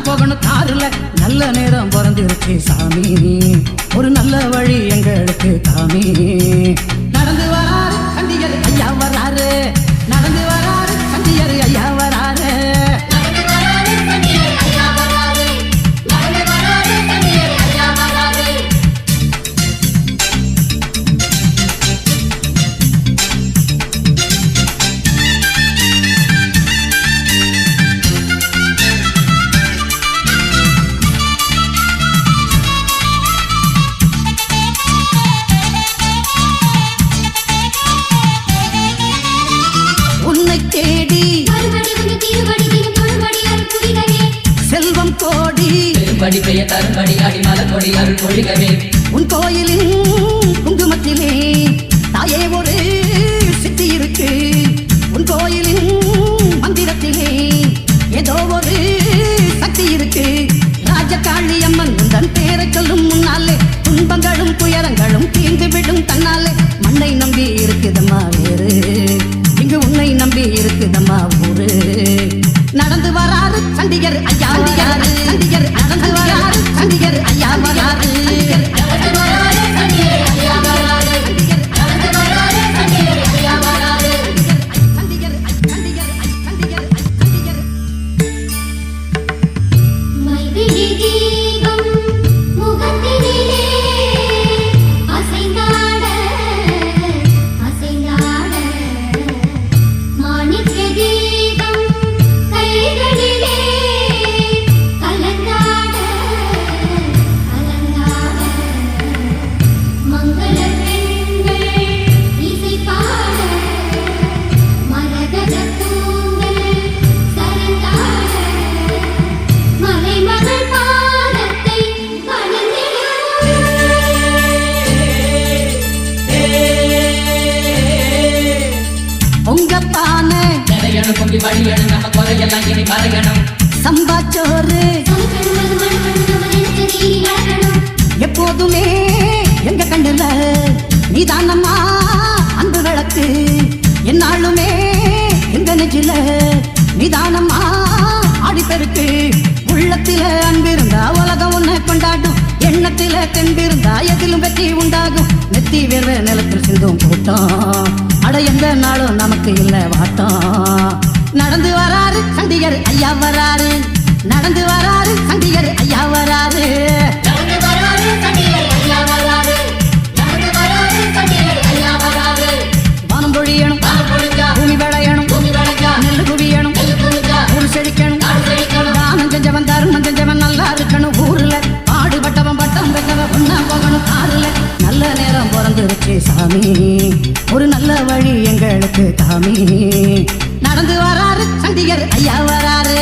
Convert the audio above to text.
போகணும் காருல நல்ல நேரம் பிறந்துருச்சு சாமி ஒரு நல்ல வழி எங்களுக்கு காமி நடந்து வராரு சண்டிகர் ஐயா வராரு நடந்து வராரு சண்டிகர் ஐயா வராரு செல்வம் கோடி படிப்பைய தரும்படி அடிமல கொடி அருள் பொழிகவே உன் கோயிலின் குங்குமத்திலே தாயே ஒரு சித்தி இருக்கு உன் கோயிலின் மந்திரத்திலே ஏதோ ஒரு சக்தி இருக்கு ராஜகாளி அம்மன் உந்தன் பேரை சொல்லும் முன்னாலே துன்பங்களும் துயரங்களும் தீர்ந்து விடும் தன்னாலே மண்ணை நம்பி இருக்குதம்மா வேறு இங்கு உன்னை நம்பி இருக்குதம்மா ஊரு நடந்து வராரு சண்டிகர் ஐயா வராரு சண்டிகர் நடந்து வராரு சண்டிகர் ஐயா வராரு சம்பாச்சோறு எப்போதுமே எங்க கண்ணுல நீதானம்மா அன்பு விளக்கு என்னாலுமே எங்க நெஞ்சில நீதானம்மா ஆடிப்பெருக்கு உள்ளத்தில அன்பிருந்தா உலகம் உன்னை கொண்டாடும் எண்ணத்தில தெம்பிருந்தா எதிலும் வெற்றி உண்டாகும் நெத்தி வேர்வை நிலத்தில் சிந்தும் கூட்டம் அட எந்த நாளும் நமக்கு இல்ல வாட்டம் நடந்து வராரு சண்டிகர் ஐயா வராரு நடந்து வராரு சண்டிகர் ஐயா வராரு வானம் பொழியணும் பூமி விளையணும் நெல்லு குவியணும் ஊர் செழிக்கணும் தானம் செஞ்சவன் தருமம் செஞ்சவன் நல்லா இருக்கணும் ஊர்ல பாடுபட்டவன் பட்டம் பெற்றவன் ஒன்னா போகணும் காருல நல்ல நேரம் பிறந்துருச்சு சாமி ஒரு நல்ல வழி எங்களுக்கு காமி நடந்து வராரு சண்டிகர் ஐயா வராரு